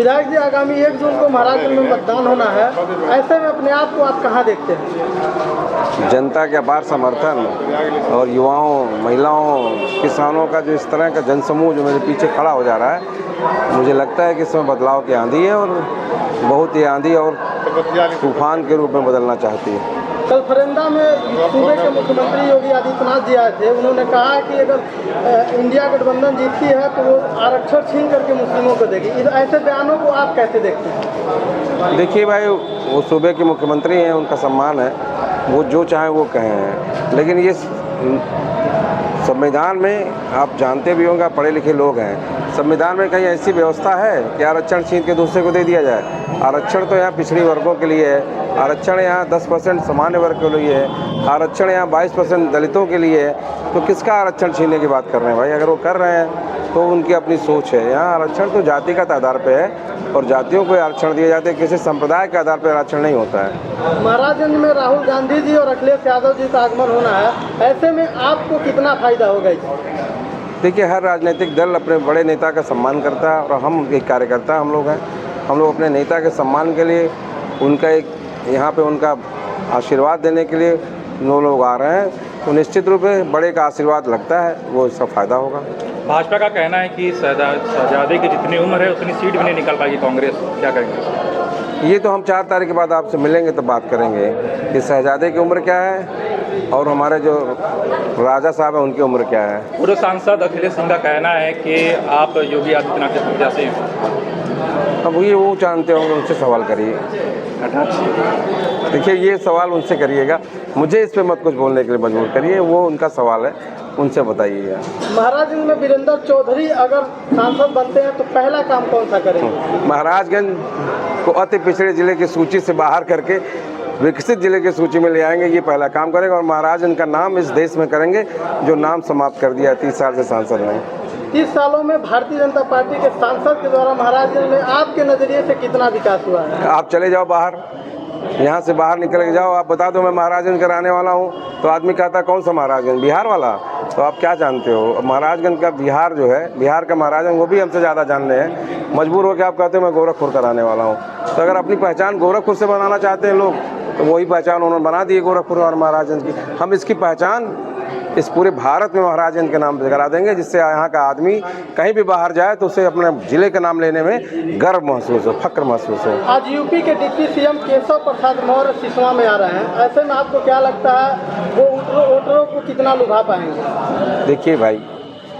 विधायक जी, आगामी 1 जून को महाराजगंज में मतदान होना है, ऐसे में अपने आप को आप कहाँ देखते हैं? जनता के अपार समर्थन और युवाओं, महिलाओं, किसानों का जो इस तरह का जनसमूह जो मेरे पीछे खड़ा हो जा रहा है, मुझे लगता है कि इसमें बदलाव की आंधी है और बहुत ही आंधी और तूफान के रूप में बदलना चाहती है। कल फरेंदा में सूबे के मुख्यमंत्री योगी आदित्यनाथ जी आए थे। उन्होंने कहा कि अगर इंडिया गठबंधन जीतती है तो वो आरक्षण छीन करके मुस्लिमों को देगी। ऐसे बयानों को आप कैसे देखते हैं? देखिए भाई, वो सूबे के मुख्यमंत्री हैं, उनका सम्मान है, वो जो चाहें वो कहें, लेकिन ये संविधान में आप जानते भी होंगे, पढ़े लिखे लोग हैं, संविधान में कहीं ऐसी व्यवस्था है कि आरक्षण छीन के दूसरे को दे दिया जाए? आरक्षण तो यहाँ पिछड़ी वर्गों के लिए है, आरक्षण यहाँ 10% सामान्य वर्ग के लिए है, आरक्षण यहाँ 22% दलितों के लिए है, तो किसका आरक्षण छीनने की बात कर रहे हैं भाई? अगर वो कर रहे हैं तो उनकी अपनी सोच है। यहाँ आरक्षण तो जातिगत आधार पे है और जातियों को आरक्षण दिए जाते हैं, किसी संप्रदाय के आधार पर आरक्षण नहीं होता है। महाराजगंज में राहुल गांधी जी और अखिलेश यादव जी का आगमन होना है, ऐसे में आपको कितना फायदा होगा? देखिए, हर राजनीतिक दल अपने बड़े नेता का सम्मान करता है और हम एक कार्यकर्ता हम लोग हैं। हम लोग अपने नेता के सम्मान के लिए उनका एक यहाँ पे उनका आशीर्वाद देने के लिए लोग आ रहे हैं, तो निश्चित रूप से बड़े का आशीर्वाद लगता है, वो इसका फ़ायदा होगा। भाजपा का कहना है कि शहजादे की जितनी उम्र है उतनी सीट भी नहीं निकाल पाएगी कांग्रेस, क्या करेंगे? ये तो हम 4 तारीख के बाद आपसे मिलेंगे तो बात करेंगे कि शहजादे की उम्र क्या है और हमारे जो राजा साहब हैं उनकी उम्र क्या है। पूर्व सांसद अखिलेश सिंह का कहना है कि आप योगी आदित्यनाथ के प्रत्याशी हैं। अब ये वो जानते होंगे, उनसे सवाल करिए। देखिए, ये सवाल उनसे करिएगा, मुझे इस पे मत कुछ बोलने के लिए मजबूर करिए, वो उनका सवाल है, उनसे बताइएगा। महाराजगंज में वीरेंद्र चौधरी अगर सांसद बनते हैं तो पहला काम कौन सा करेंगे? महाराजगंज को अति पिछड़े जिले की सूची से बाहर करके विकसित जिले की सूची में ले आएंगे, ये पहला काम करेंगे और महाराजगंज का नाम इस देश में करेंगे जो नाम समाप्त कर दिया 30 साल से सांसद नहीं। 30 सालों में भारतीय जनता पार्टी के सांसद के द्वारा महाराजगंज में आपके नज़रिए से कितना विकास हुआ है? आप चले जाओ बाहर, यहाँ से बाहर निकल के जाओ, आप बता दो मैं महाराजगंज का रहने वाला हूँ, तो आदमी कहता है कौन सा महाराजगंज, बिहार वाला? तो आप क्या जानते हो? महाराजगंज का बिहार जो है, बिहार का महाराजगंज, वो भी हमसे ज़्यादा जान रहे हैं। मजबूर होकर आप कहते हो मैं गोरखपुर का रहने वाला हूँ। तो अगर अपनी पहचान गोरखपुर से बनाना चाहते हैं लोग, तो वही पहचान उन्होंने बना दी है गोरखपुर और महाराजगंज की। हम इसकी पहचान इस पूरे भारत में महाराजगंज के नाम से करा देंगे, जिससे यहाँ का आदमी कहीं भी बाहर जाए तो उसे अपने जिले का नाम लेने में गर्व महसूस हो, फक्र महसूस हो। आज यूपी के डिप्टी सीएम केशव प्रसाद मौर्य सिसवा में आ रहे हैं, ऐसे में आपको क्या लगता है वो वोटरों को कितना लुभा पाएंगे? देखिए भाई,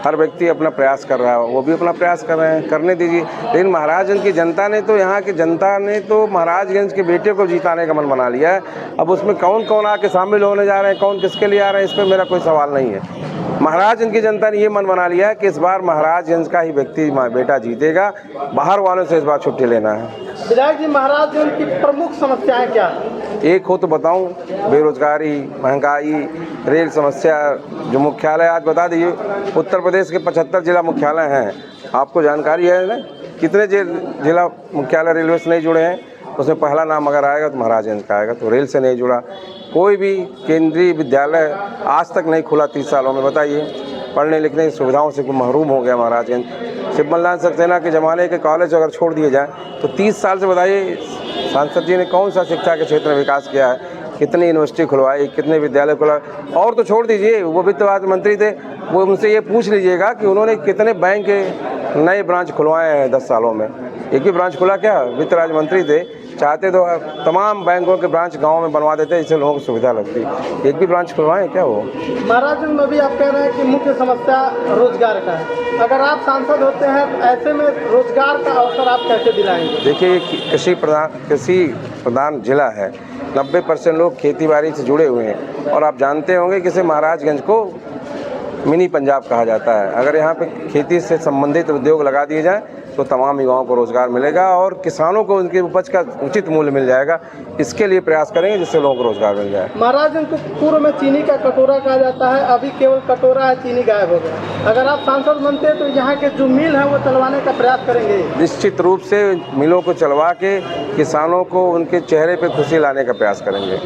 हर व्यक्ति अपना प्रयास कर रहा है, वो भी अपना प्रयास कर रहे हैं, करने दीजिए। लेकिन महाराजगंज की जनता ने तो, यहाँ की जनता ने तो महाराजगंज के बेटे को जिताने का मन बना लिया है। अब उसमें कौन कौन आके शामिल होने जा रहे हैं, कौन किसके लिए आ रहे हैं, इस पर मेरा कोई सवाल नहीं है। महाराजगंज की जनता ने ये मन बना लिया है कि इस बार महाराजगंज का ही व्यक्ति बेटा जीतेगा, बाहर वालों से इस बार छुट्टी लेना है। विधायक जी, महाराजगंज की प्रमुख समस्याएं क्या है? एक हो तो बताऊं, बेरोजगारी, महंगाई, रेल समस्या। जो मुख्यालय आज बता दीजिए, उत्तर प्रदेश के 75 जिला मुख्यालय हैं, आपको जानकारी है ना कितने जिला मुख्यालय रेलवे से नहीं जुड़े हैं? उसमें पहला नाम अगर आएगा तो महाराजगंज का आएगा। तो रेल से नहीं जुड़ा कोई भी केंद्रीय विद्यालय आज तक नहीं खुला 30 सालों में। बताइए, पढ़ने लिखने की सुविधाओं से महरूम हो गया महाराजगंज। शिवमल सक्सेना के ज़माने के कॉलेज अगर छोड़ दिए जाए तो 30 साल से बताइए सांसद जी ने कौन सा शिक्षा के क्षेत्र में विकास किया है? कितनी यूनिवर्सिटी खुलवाई, कितने विद्यालय खुलवाए? और तो छोड़ दीजिए, वो वित्त राज्य मंत्री थे, वो उनसे ये पूछ लीजिएगा कि उन्होंने कितने बैंक के नए ब्रांच खुलवाए हैं 10 सालों में। एक भी ब्रांच खुला क्या? वित्त राज्य मंत्री थे, चाहते तो तमाम बैंकों के ब्रांच गांव में बनवा देते, इससे लोगों को सुविधा लगती। एक भी ब्रांच खुलवाएं क्या वो? महाराजगंज में भी आप कह रहे हैं कि मुख्य समस्या रोजगार का है। अगर आप सांसद होते हैं तो ऐसे में रोजगार का अवसर आप कैसे दिलाएंगे? देखिए, कृषि प्रधान जिला है, 90% लोग खेती बाड़ी से जुड़े हुए हैं और आप जानते होंगे कि इसे महाराजगंज को मिनी पंजाब कहा जाता है। अगर यहाँ पे खेती से संबंधित उद्योग लगा दिए जाएँ तो तमाम युवाओं को रोज़गार मिलेगा और किसानों को उनकी उपज का उचित मूल्य मिल जाएगा। इसके लिए प्रयास करेंगे जिससे लोगों को रोज़गार मिल जाए। महाराजगंज को पूर्व में चीनी का कटोरा कहा जाता है, अभी केवल कटोरा है, चीनी गायब हो गया। अगर आप सांसद बनते हैं तो यहाँ के जो मिल है वो चलवाने का प्रयास करेंगे? निश्चित रूप से मिलों को चलवा के किसानों को उनके चेहरे पर खुशी लाने का प्रयास करेंगे।